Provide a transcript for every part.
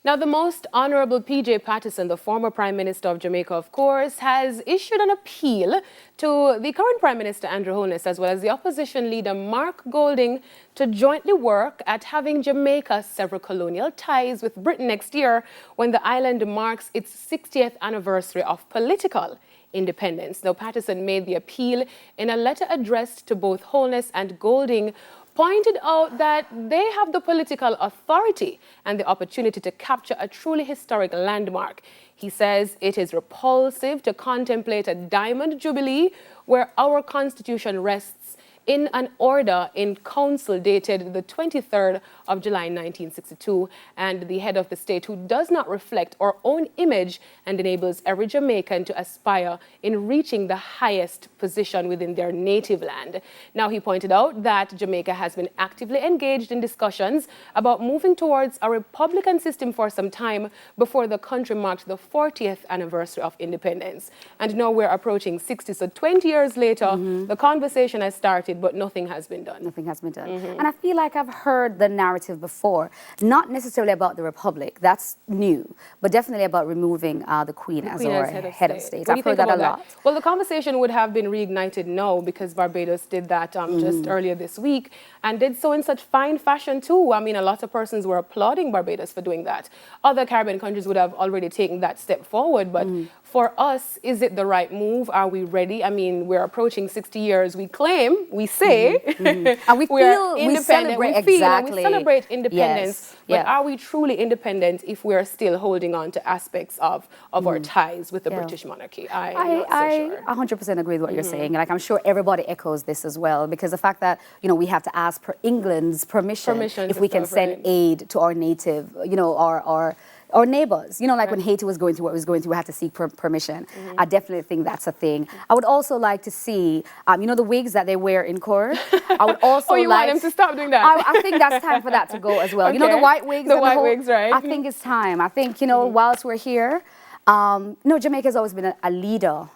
Now, the Most Honorable P.J. Patterson, the former Prime Minister of Jamaica, of course, has issued an appeal to the current Prime Minister, Andrew Holness, as well as the opposition leader, Mark Golding, to jointly work at having Jamaica sever colonial ties with Britain next year when the island marks its 60th anniversary of political independence. Now, Patterson made the appeal in a letter addressed to both Holness and Golding, pointed out that they have the political authority and the opportunity to capture a truly historic landmark. He says it is repulsive to contemplate a diamond jubilee where our constitution rests in an order in council dated the 23rd of July 1962, and the head of the state who does not reflect our own image and enables every Jamaican to aspire in reaching the highest position within their native land. Now, he pointed out that Jamaica has been actively engaged in discussions about moving towards a republican system for some time before the country marked the 40th anniversary of independence. And now we're approaching 60, so 20 years later, the conversation has started, but nothing has been done. Nothing has been done. And I feel like I've heard the narrative before, not necessarily about the Republic, that's new, but definitely about removing the Queen as our head of state. I've heard that a lot. Well, the conversation would have been reignited now because Barbados did that just earlier this week and did so in such fine fashion too. I mean, a lot of persons were applauding Barbados for doing that. Other Caribbean countries would have already taken that step forward, but for us, is it the right move? Are we ready? I mean, we're approaching 60 years. We claim, we say, and we feel independent. We celebrate independence. Yes. But are we truly independent if we're still holding on to aspects of our ties with the British monarchy? I'm not so sure. 100% agree with what you're saying. Like, I'm sure everybody echoes this as well, because the fact that, we have to ask England's permission if we can send aid to our native, our neighbors, like when Haiti was going through what it was going through, we had to seek permission. I definitely think that's a thing. I would also like to see, the wigs that they wear in court. I would also you want them to stop doing that? I think that's time for that to go as well. Okay. The white wigs. The white wigs, right? I think it's time. I think, whilst we're here, Jamaica's always been a leader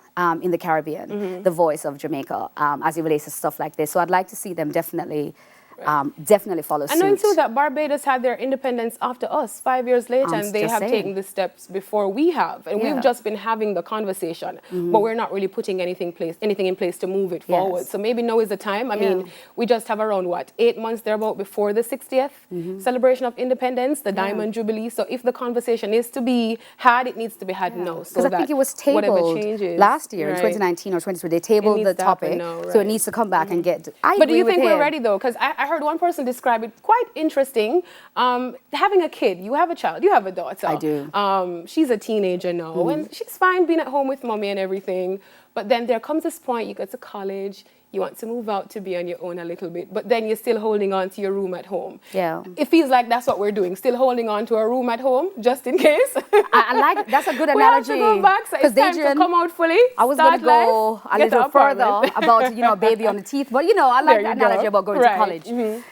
in the Caribbean, the voice of Jamaica as it relates to stuff like this. So I'd like to see them definitely follow suit. I know too that Barbados had their independence after us 5 years later, and they have taken the steps before we have, and we've just been having the conversation, but we're not really putting anything in place to move it forward. So maybe now is the time. I mean, we just have around 8 months thereabout before the 60th celebration of independence, the Diamond Jubilee. So if the conversation is to be had, it needs to be had now. Because I think it was tabled last year in 2019 or 2020. They tabled the topic, so it needs to come back and get. But do you think we're ready though? Because I heard one person describe it quite interesting. Having a kid, you have a child, you have a daughter. I do. She's a teenager now, and she's fine being at home with mommy and everything. But then there comes this point, you go to college, you want to move out to be on your own a little bit, but then you're still holding on to your room at home. Yeah. It feels like that's what we're doing, still holding on to our room at home, just in case. I like, that's a good analogy. We have to go back, so it's time to come out fully. I was going to go a little further about, baby on the teeth, but I like that analogy about going to college.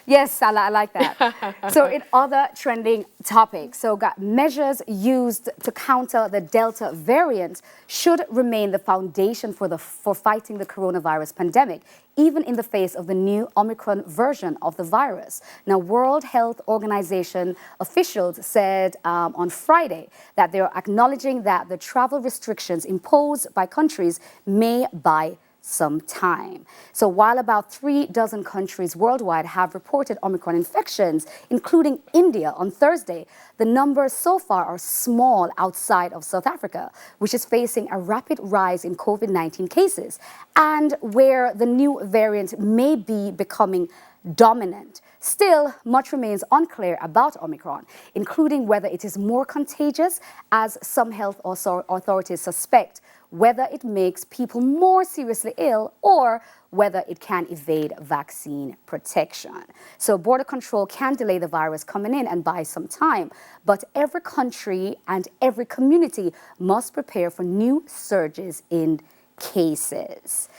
Yes, I like that. So in other trending topics, got measures used to counter the Delta variant should remain the foundation for fighting the coronavirus pandemic, even in the face of the new Omicron version of the virus. Now, World Health Organization officials said on Friday that they're acknowledging that the travel restrictions imposed by countries may buy some time. So while about 36 countries worldwide have reported Omicron infections, including India on Thursday, the numbers so far are small outside of South Africa, which is facing a rapid rise in COVID-19 cases and where the new variant may be becoming dominant. Still, much remains unclear about Omicron, including whether it is more contagious, as some health authorities suspect, whether it makes people more seriously ill, or whether it can evade vaccine protection. So border control can delay the virus coming in and buy some time, but every country and every community must prepare for new surges in cases.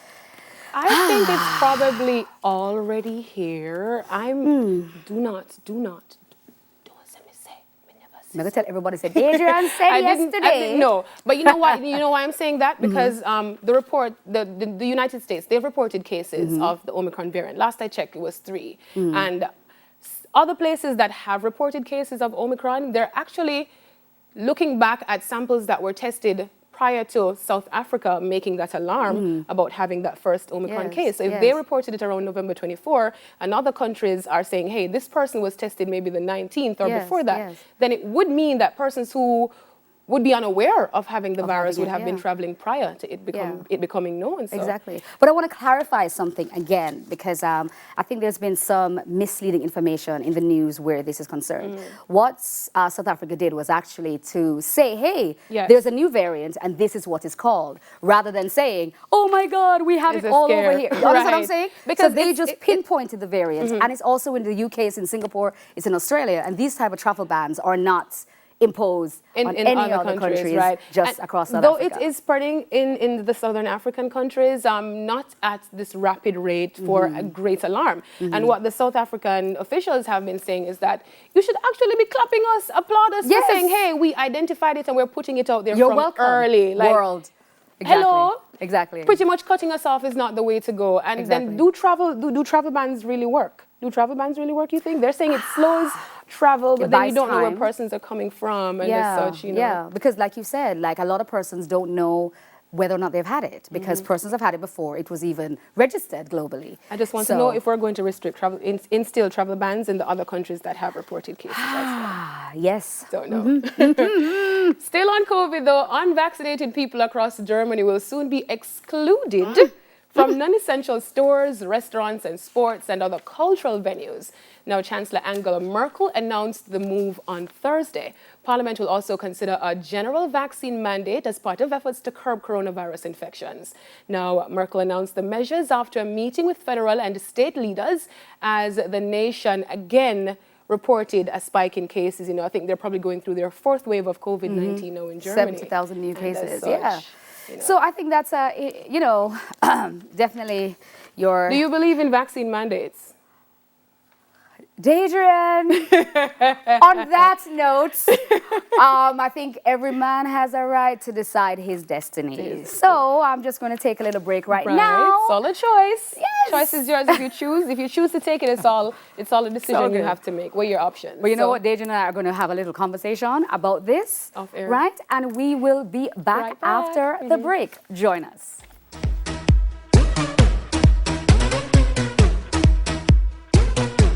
I think it's probably already here. Do not. I'm going to tell everybody, said Adrian said yesterday. No, but you know why? You know why I'm saying that? Because the United States, they've reported cases of the Omicron variant. Last I checked, it was 3. And other places that have reported cases of Omicron, they're actually looking back at samples that were tested prior to South Africa making that alarm about having that first Omicron case. So if they reported it around November 24, and other countries are saying, hey, this person was tested maybe the 19th or before that, then it would mean that persons who would be unaware of having the virus would have been traveling prior to it becoming known. So. Exactly. But I want to clarify something again, because I think there's been some misleading information in the news where this is concerned. What South Africa did was actually to say, hey, there's a new variant and this is what it's called, rather than saying, oh my God, we have it all over here. You understand what I'm saying? Because so they just pinpointed the variant. And it's also in the UK, it's in Singapore, it's in Australia. And these type of travel bans are not imposed on any other countries right? Just across South Africa. Though it is spreading in the southern African countries, not at this rapid rate for a great alarm. And what the South African officials have been saying is that you should actually be clapping us, applaud us for saying, hey, we identified it and we're putting it out there from early. Like, world. Exactly. Hello. Exactly. Pretty much cutting us off is not the way to go. And then do travel bans really work? Do travel bans really work, you think? They're saying it slows travel, but then you don't know where persons are coming from and as such, you know. Yeah, because like you said, like a lot of persons don't know whether or not they've had it, because persons have had it before it was even registered globally. I just want to know if we're going to restrict travel, instill travel bans in the other countries that have reported cases. Yes. Don't know. Still on COVID though, unvaccinated people across Germany will soon be excluded from non-essential stores, restaurants and sports and other cultural venues. Now, Chancellor Angela Merkel announced the move on Thursday. Parliament will also consider a general vaccine mandate as part of efforts to curb coronavirus infections. Now, Merkel announced the measures after a meeting with federal and state leaders as the nation again reported a spike in cases. You know, I think they're probably going through their fourth wave of COVID-19 now in Germany. 70,000 new cases, You know. So I think that's, definitely your... Do you believe in vaccine mandates? Adrian, on that note, I think every man has a right to decide his destiny. So I'm just going to take a little break right now. It's all a choice. Yes. Choice is yours if you choose. If you choose to take it, it's all a decision you have to make. What are your options? Well, you know what, Adrian and I are going to have a little conversation about this, right? And we will be back after the break. Join us.